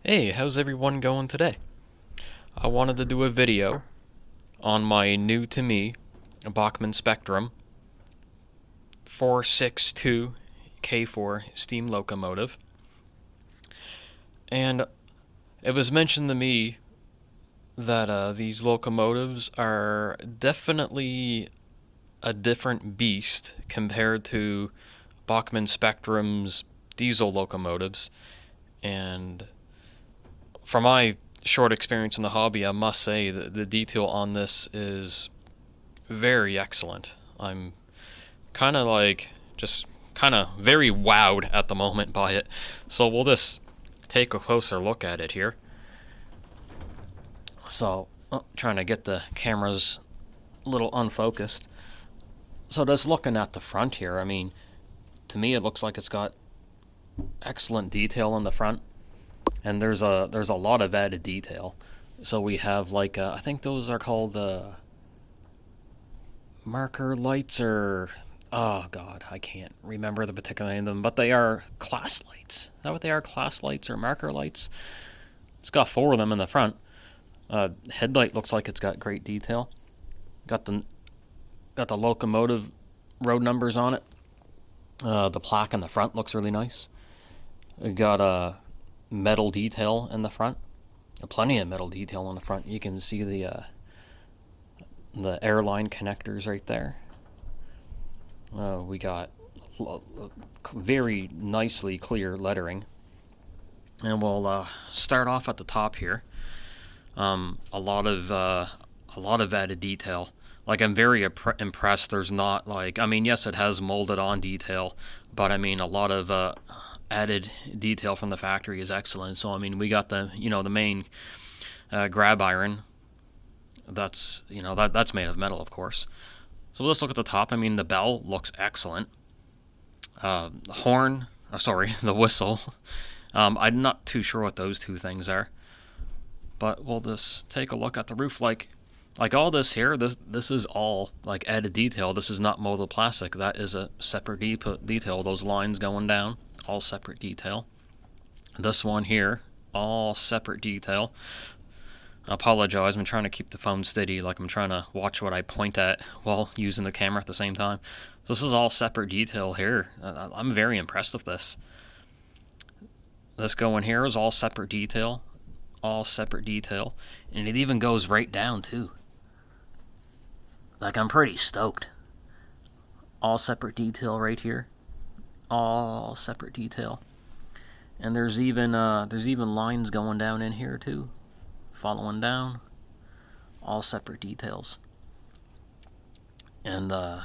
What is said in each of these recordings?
Hey, how's everyone going today? I wanted to do a video on my new to me Bachmann Spectrum 462 K4 steam locomotive. And it was mentioned to me that these locomotives are definitely a different beast compared to Bachmann Spectrum's diesel locomotives. And from my short experience in the hobby, I must say that the detail on this is very excellent. I'm kind of just kind of very wowed at the moment by it. So we'll just take a closer look at it here. So, trying to get the cameras a little unfocused. So just looking at the front here, I mean, to me it looks like it's got excellent detail in the front. And there's a lot of added detail. So we have I think those are called marker lights, or oh god, I can't remember the particular name of them, but they are class lights. Is that what they are? Class lights or marker lights? It's got 4 of them in the front. Headlight looks like it's got great detail. Got the locomotive road numbers on it. The plaque in the front looks really nice. We got a metal detail in the front. Plenty of metal detail in the front. You can see the airline connectors right there. We got very nicely clear lettering. And we'll start off at the top here. A lot of added detail. I'm very impressed. There's not yes, it has molded on detail, but a lot of added detail from the factory is excellent. So we got the main grab iron. That's that's made of metal, of course. So let's look at the top. The bell looks excellent. The whistle. I'm not too sure what those two things are, but we'll just take a look at the roof. Like all this here, this is all added detail. This is not molded plastic. That is a separate detail. Those lines going down, all separate detail. This one here, all separate detail. I apologize, I'm trying to keep the phone steady, I'm trying to watch what I point at while using the camera at the same time. So this is all separate detail here. I'm very impressed with this. This going here is all separate detail. All separate detail. And it even goes right down too. I'm pretty stoked. All separate detail right here. All separate detail. And there's even lines going down in here too. Following down. All separate details. And the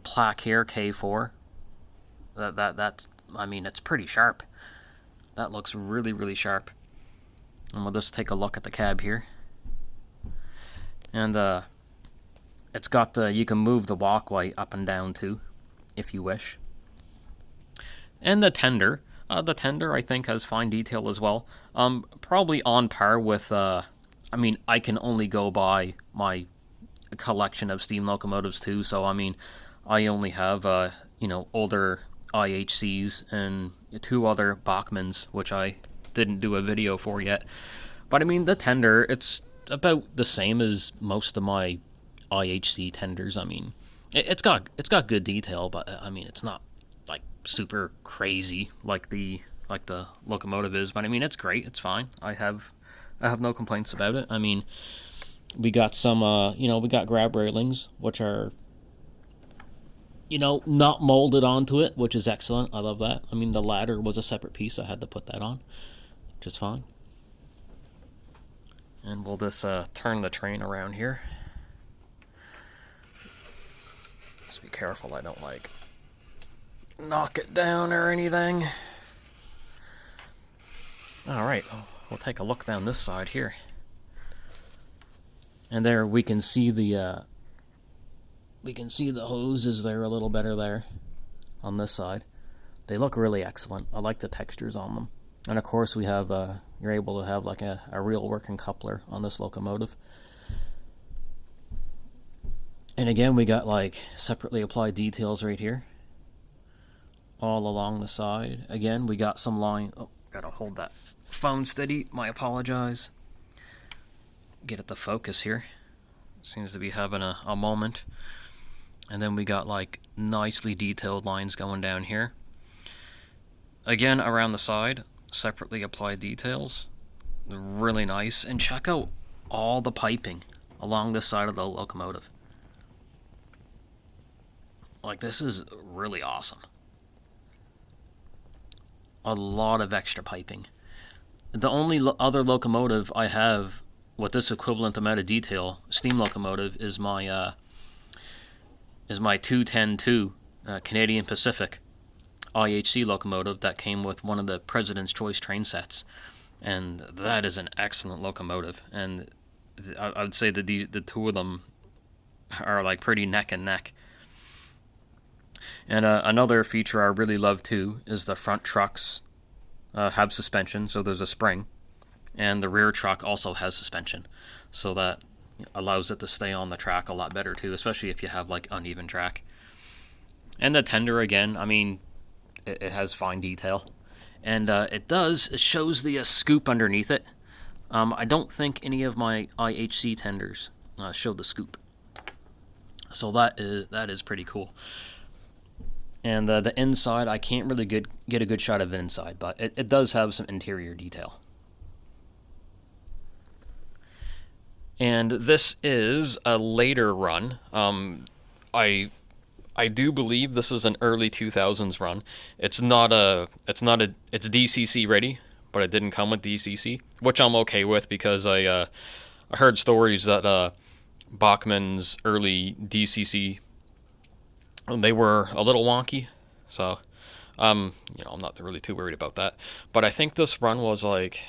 plaque here, K4. That's it's pretty sharp. That looks really, really sharp. And we'll just take a look at the cab here. And it's got you can move the walkway up and down too, if you wish. And the tender I think has fine detail as well. Probably on par with, I can only go by my collection of steam locomotives too, so I only have, older IHCs and 2 other Bachmanns, which I didn't do a video for yet. But the tender, it's about the same as most of my IHC tenders. It's got good detail, but it's not super crazy like the locomotive is. But it's great. It's fine. I have no complaints about it. We got some we got grab railings, which are not molded onto it, which is excellent. I love that. The ladder was a separate piece. I had to put that on, which is fine. And we'll just turn the train around here. Just be careful I don't knock it down or anything. Alright, we'll take a look down this side here. And there we can see the hoses there a little better there on this side. They look really excellent. I like the textures on them. And of course we have you're able to have a real working coupler on this locomotive. And again, we got separately applied details right here all along the side. Again, we got some line. Oh, Gotta hold that phone steady. My apologize. Get it the focus here. Seems to be having a moment. And then we got like nicely detailed lines going down here. Again, around the side, separately applied details. Really nice. And check out all the piping along this side of the locomotive. Like, this is really awesome. A lot of extra piping. The only other locomotive I have with this equivalent amount of detail, steam locomotive, is my 210-2 Canadian Pacific IHC locomotive that came with one of the President's Choice train sets, and that is an excellent locomotive. And I would say that the two of them are like pretty neck and neck. And another feature I really love too is the front trucks have suspension, so there's a spring, and the rear truck also has suspension, so that allows it to stay on the track a lot better too, especially if you have like uneven track. And the tender, again, I mean, it has fine detail, and it shows the scoop underneath it. I don't think any of my IHC tenders show the scoop, so that is pretty cool. And the inside, I can't really get a good shot of it inside, but it does have some interior detail. And this is a later run. I do believe this is an early 2000s run. It's DCC ready, but it didn't come with DCC, which I'm okay with because I heard stories that Bachmann's early DCC, they were a little wonky, so I'm not really too worried about that. But I think this run was like,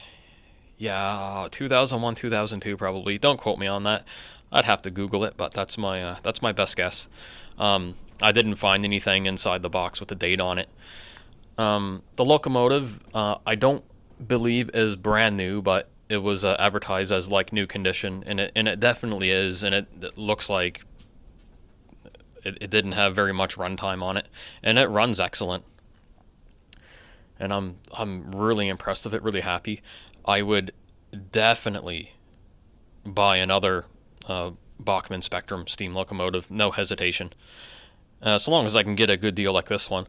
2001, 2002 probably. Don't quote me on that. I'd have to Google it, but that's my best guess. I didn't find anything inside the box with the date on it. The locomotive, I don't believe is brand new, but it was advertised as like new condition, and it definitely is, and it looks like it didn't have very much runtime on it, and it runs excellent. And I'm really impressed with it, really happy. I would definitely buy another Bachmann Spectrum steam locomotive, no hesitation. So long as I can get a good deal like this one.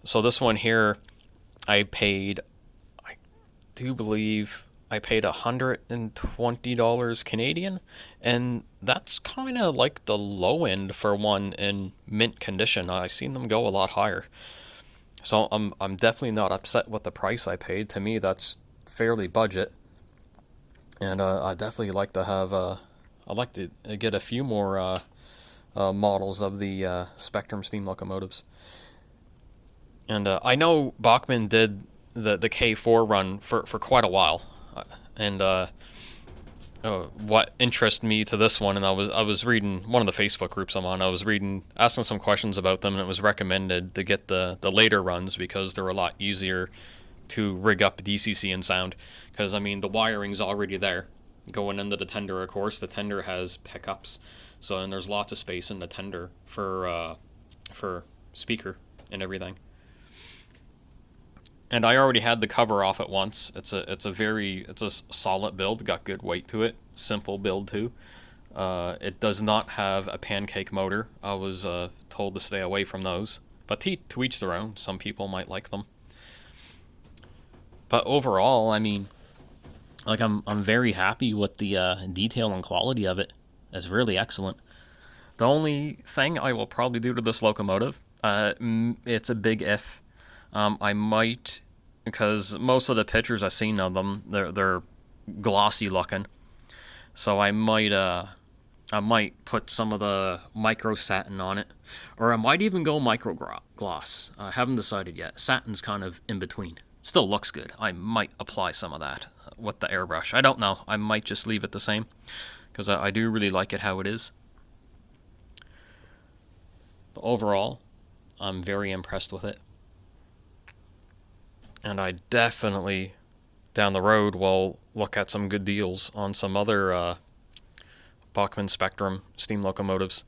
So this one here, I do believe I paid $120 Canadian, and that's kind of like the low end for one in mint condition. I've seen them go a lot higher. So I'm definitely not upset with the price I paid. To me, that's fairly budget, and I definitely like to have I'd like to get a few more models of the Spectrum steam locomotives. And I know Bachmann did the K4 run for quite a while, and what interested me to this one, and I was reading one of the Facebook groups I'm on. I was asking some questions about them, and it was recommended to get the later runs because they're a lot easier to rig up DCC and sound. Because I mean, the wiring's already there going into the tender. Of course, the tender has pickups, and there's lots of space in the tender for speaker and everything. And I already had the cover off it once. It's a solid build, got good weight to it, simple build too. It does not have a pancake motor. I was told to stay away from those, but to each their own. Some people might like them. But overall, I mean, like I'm very happy with the detail and quality of it. It's really excellent. The only thing I will probably do to this locomotive, it's a big if. I might, because most of the pictures I've seen of them, they're glossy looking. So I might put some of the micro satin on it, or I might even go micro gloss. I haven't decided yet. Satin's kind of in between. Still looks good. I might apply some of that with the airbrush. I don't know. I might just leave it the same, because I do really like it how it is. But overall, I'm very impressed with it. And I definitely, down the road, will look at some good deals on some other Bachmann Spectrum steam locomotives.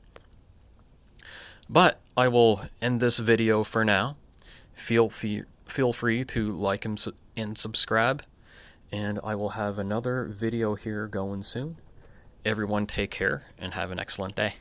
But I will end this video for now. Feel feel free to like and subscribe, and I will have another video here going soon. Everyone take care and have an excellent day.